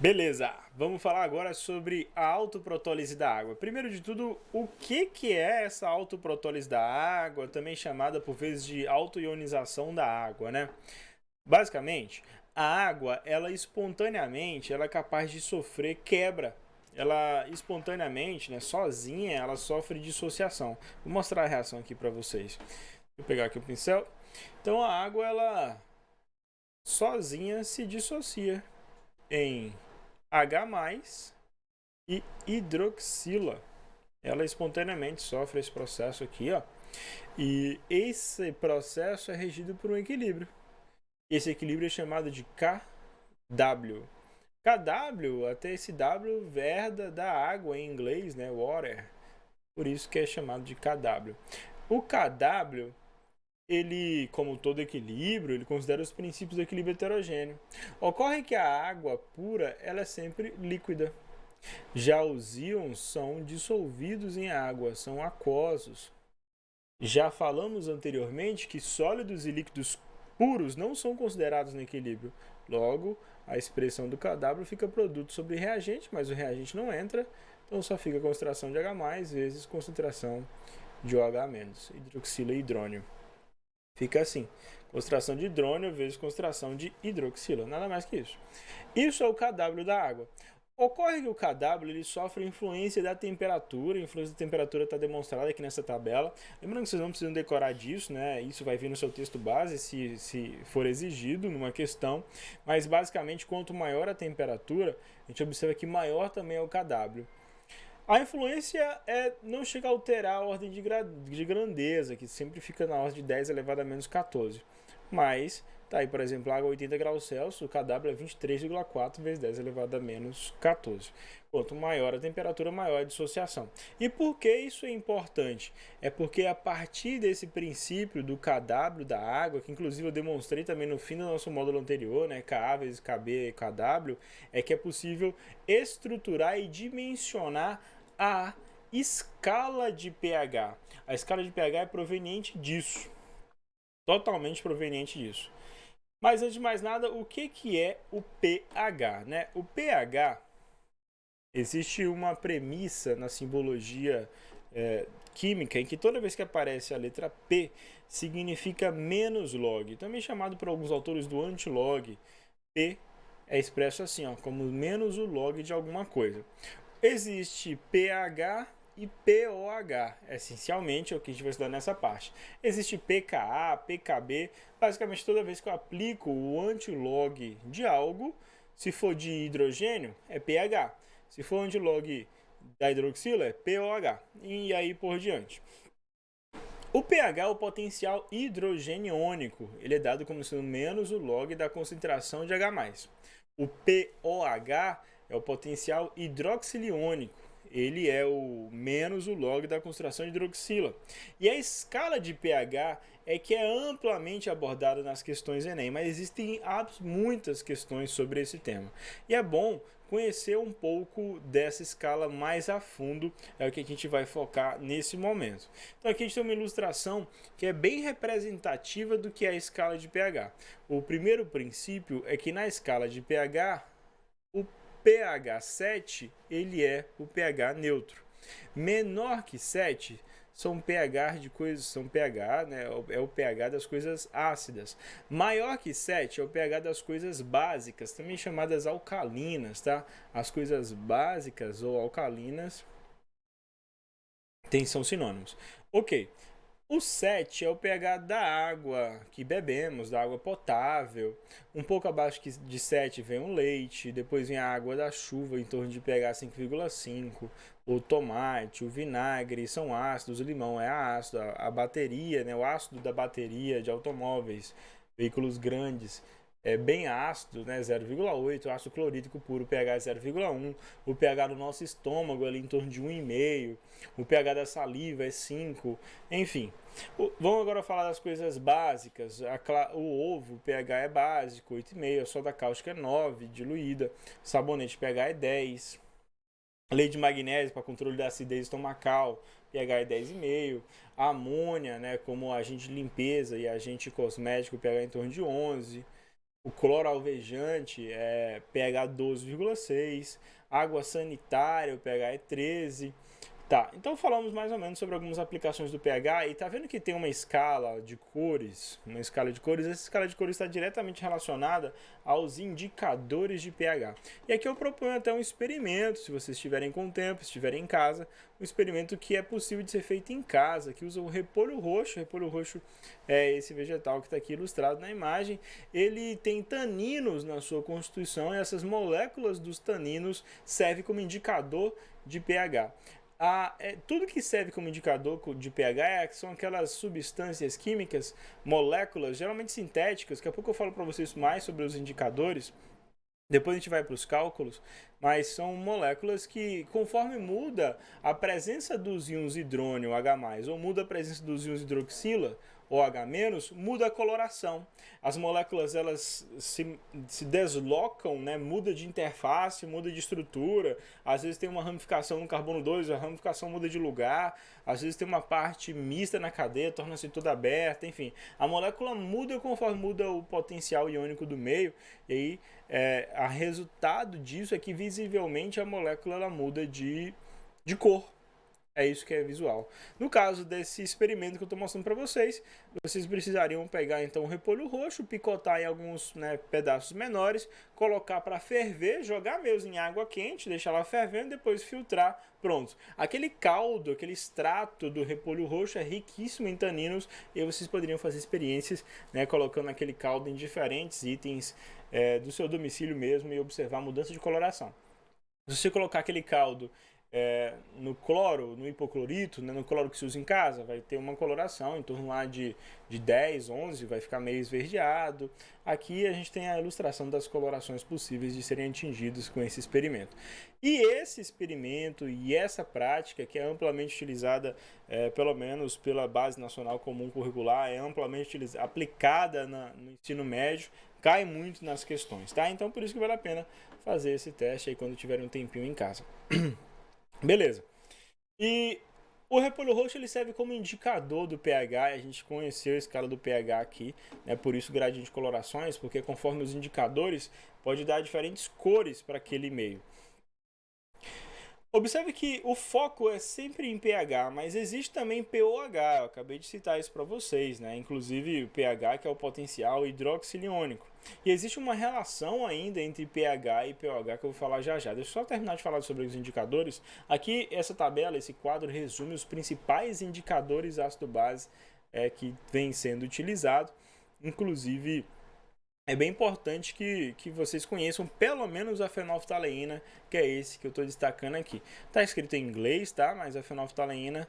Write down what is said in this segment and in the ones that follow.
Beleza, vamos falar agora sobre a autoprotólise da água. Primeiro de tudo, o que é essa autoprotólise da água, também chamada por vezes de autoionização da água, né? Basicamente, a água, ela espontaneamente, ela é capaz de sofrer quebra. Ela espontaneamente, né, sozinha, ela sofre dissociação. Vou mostrar a reação aqui para vocês. Vou pegar aqui o pincel. Então a água, ela sozinha se dissocia em H+ e hidroxila. Ela espontaneamente sofre esse processo aqui, ó. E esse processo é regido por um equilíbrio. Esse equilíbrio é chamado de KW. KW, até esse W verda da água em inglês, né? Water. Por isso que é chamado de KW. O KW, ele, como todo equilíbrio, ele considera os princípios do equilíbrio heterogêneo. Ocorre que a água pura, ela é sempre líquida. Já os íons são dissolvidos em água, são aquosos. Já falamos anteriormente que sólidos e líquidos puros não são considerados no equilíbrio. Logo, a expressão do KW fica produto sobre reagente, mas o reagente não entra, então só fica concentração de H+ vezes concentração de OH-, hidroxila e hidrônio. Fica assim, concentração de hidrônio vezes concentração de hidroxila, nada mais que isso. Isso é o KW da água. Ocorre que o KW ele sofre influência da temperatura, a influência da temperatura está demonstrada aqui nessa tabela. Lembrando que vocês não precisam decorar disso, né? Isso vai vir no seu texto base se for exigido numa questão. Mas basicamente, quanto maior a temperatura, a gente observa que maior também é o KW. A influência não chega a alterar a ordem de grandeza, que sempre fica na ordem de 10 elevado a menos 14. Mas, tá aí, por exemplo, água a 80 graus Celsius, o KW é 23,4 vezes 10 elevado a menos 14. Quanto maior a temperatura, maior a dissociação. E por que isso é importante? É porque a partir desse princípio do KW da água, que inclusive eu demonstrei também no fim do nosso módulo anterior, né, Ka vezes Kb e KW, é que é possível estruturar e dimensionar a escala de pH. A escala de pH é proveniente disso, totalmente proveniente disso. Mas antes de mais nada, o que é o pH? Né? O pH, existe uma premissa na simbologia química em que toda vez que aparece a letra P, significa menos log, também chamado por alguns autores do antilog. P é expresso assim, ó, como menos o log de alguma coisa. Existe pH e pOH, essencialmente é o que a gente vai estudar nessa parte. Existe pKa, pKb, basicamente toda vez que eu aplico o antilog de algo, se for de hidrogênio, é pH. Se for antilog da hidroxila, é pOH. E aí por diante. O pH é o potencial hidrogeniônico. Ele é dado como sendo menos o log da concentração de H+. O pOH é o potencial hidroxiliônico. Ele é o menos o log da concentração de hidroxila. E a escala de pH é que é amplamente abordada nas questões Enem, mas existem muitas questões sobre esse tema. E é bom conhecer um pouco dessa escala mais a fundo, é o que a gente vai focar nesse momento. Então aqui a gente tem uma ilustração que é bem representativa do que é a escala de pH. O primeiro princípio é que na escala de pH, o pH 7 ele é o pH neutro. Menor que 7 são pH de coisas, são pH, né, é o pH das coisas ácidas. Maior que 7 é o pH das coisas básicas, também chamadas alcalinas, tá? As coisas básicas ou alcalinas são sinônimos. Ok. O 7 é o pH da água que bebemos, da água potável. Um pouco abaixo de 7 vem o leite, depois vem a água da chuva, em torno de pH 5,5. O tomate, o vinagre são ácidos, o limão é ácido, a bateria, né, o ácido da bateria de automóveis, veículos grandes, é bem ácido, né, 0,8, ácido clorídrico puro, pH 0,1, o pH do nosso estômago ali em torno de 1,5, o pH da saliva é 5, enfim. Vamos agora falar das coisas básicas. O ovo, o pH é básico, 8,5, a soda cáustica é 9, diluída, sabonete pH é 10, lei de magnésio para controle da acidez estomacal, pH é 10,5, a amônia, né, como agente de limpeza e agente cosmético, pH em torno de 11, O cloro alvejante é pH 12,6, água sanitária, o pH é 13. Tá, então falamos mais ou menos sobre algumas aplicações do pH e tá vendo que tem uma escala de cores, essa escala de cores está diretamente relacionada aos indicadores de pH. E aqui eu proponho até um experimento, se vocês estiverem com tempo, se estiverem em casa, um experimento que é possível de ser feito em casa, que usa o repolho roxo. O repolho roxo é esse vegetal que está aqui ilustrado na imagem. Ele tem taninos na sua constituição e essas moléculas dos taninos servem como indicador de pH. Tudo que serve como indicador de pH são aquelas substâncias químicas, moléculas, geralmente sintéticas. Daqui a pouco eu falo para vocês mais sobre os indicadores. Depois a gente vai para os cálculos, mas são moléculas que, conforme muda a presença dos íons hidrônio H+, ou muda a presença dos íons hidroxila, ou H-, muda a coloração. As moléculas elas se deslocam, né? Muda de interface, muda de estrutura. Às vezes tem uma ramificação no carbono 2, a ramificação muda de lugar. Às vezes tem uma parte mista na cadeia, torna-se toda aberta, enfim. A molécula muda conforme muda o potencial iônico do meio, e aí a resultado disso é que visivelmente a molécula ela muda de cor. É isso que é visual. No caso desse experimento que eu estou mostrando para vocês, vocês precisariam pegar então o repolho roxo, picotar em alguns pedaços menores, colocar para ferver, jogar mesmo em água quente, deixar lá fervendo, depois filtrar, pronto. Aquele caldo, aquele extrato do repolho roxo é riquíssimo em taninos e vocês poderiam fazer experiências, né, colocando aquele caldo em diferentes itens do seu domicílio mesmo e observar a mudança de coloração. Se você colocar aquele caldo no cloro, no hipoclorito, né, no cloro que se usa em casa, vai ter uma coloração em torno lá de 10, 11, vai ficar meio esverdeado. Aqui a gente tem a ilustração das colorações possíveis de serem atingidas com esse experimento. E esse experimento e essa prática, que é amplamente utilizada, pelo menos pela Base Nacional Comum Curricular, é amplamente aplicada no ensino médio, cai muito nas questões, tá? Então por isso que vale a pena fazer esse teste aí quando tiver um tempinho em casa. Beleza. E o repolho roxo ele serve como indicador do pH, a gente conheceu a escala do pH aqui, né? Por isso gradiente de colorações, porque conforme os indicadores pode dar diferentes cores para aquele meio. Observe que o foco é sempre em pH, mas existe também pOH, eu acabei de citar isso para vocês, né? Inclusive o pH, que é o potencial hidroxiliônico. E existe uma relação ainda entre pH e pOH que eu vou falar já já. Deixa eu só terminar de falar sobre os indicadores. Aqui, essa tabela, esse quadro resume os principais indicadores ácido-base que vêm sendo utilizados. Inclusive, é bem importante que vocês conheçam pelo menos a fenolftaleína, que é esse que eu estou destacando aqui. Está escrito em inglês, tá? Mas a fenolftaleína,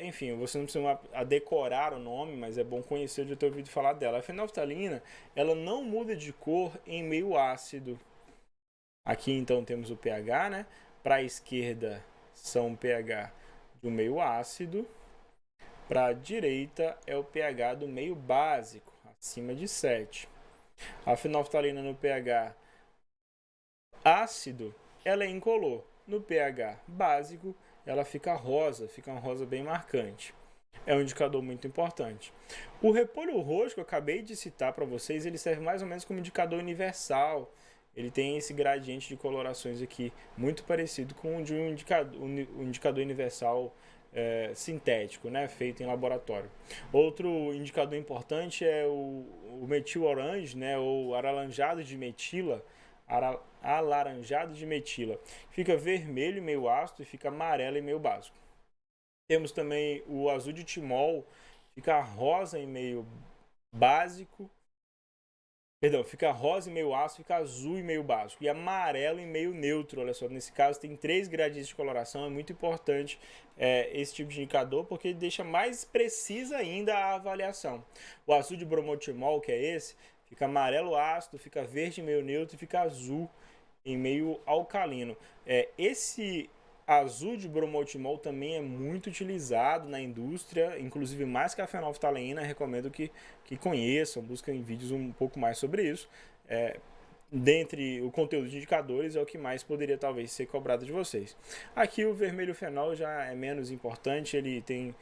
enfim, você não precisa decorar o nome, mas é bom conhecer de ter ouvido falar dela. A fenolftaleína, ela não muda de cor em meio ácido. Aqui então temos o pH, né? Para a esquerda são o pH do meio ácido. Para a direita é o pH do meio básico, acima de 7. A fenolftaleína no pH ácido, ela é incolor. No pH básico, ela fica rosa, fica um rosa bem marcante. É um indicador muito importante. O repolho roxo que eu acabei de citar para vocês, ele serve mais ou menos como indicador universal. Ele tem esse gradiente de colorações aqui, muito parecido com o de um indicador universal sintético, né, feito em laboratório. Outro indicador importante é o metil orange, né, ou alaranjado de metila, alaranjado de metila. Fica vermelho em meio ácido e fica amarelo em meio básico. Temos também o azul de timol, fica rosa em meio básico. Perdão, fica rosa em meio ácido, fica azul em meio básico e amarelo em meio neutro. Olha só, nesse caso tem 3 gradientes de coloração, é muito importante esse tipo de indicador porque ele deixa mais precisa ainda a avaliação. O azul de bromotimol, que é esse, fica amarelo ácido, fica verde em meio neutro e fica azul em meio alcalino. Esse azul de bromotimol também é muito utilizado na indústria, inclusive mais que a fenolftaleína. Recomendo que conheçam, busquem vídeos um pouco mais sobre isso. Dentre o conteúdo de indicadores é o que mais poderia talvez ser cobrado de vocês. Aqui o vermelho fenol já é menos importante, ele tem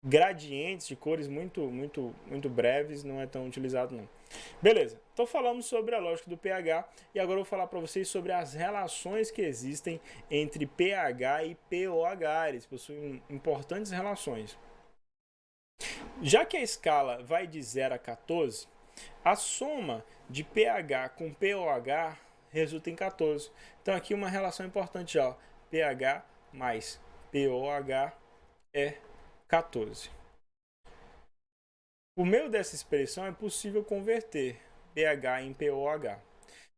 gradientes de cores muito breves, não é tão utilizado não. Beleza, então falamos sobre a lógica do pH e agora eu vou falar para vocês sobre as relações que existem entre pH e pOH. Eles possuem importantes relações. Já que a escala vai de 0 a 14, a soma de pH com pOH resulta em 14. Então aqui uma relação importante, ó, pH mais pOH é 14. Por meio dessa expressão é possível converter pH em pOH.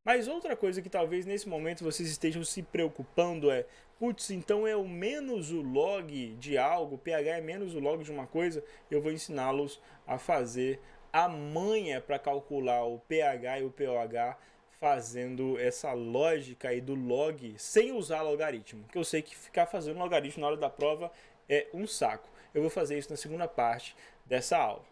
Mas outra coisa que talvez nesse momento vocês estejam se preocupando é, putz, então é o menos o log de algo, pH é menos o log de uma coisa, eu vou ensiná-los a fazer a manha para calcular o pH e o pOH fazendo essa lógica aí do log sem usar logaritmo, que eu sei que ficar fazendo logaritmo na hora da prova é um saco. Eu vou fazer isso na segunda parte dessa aula.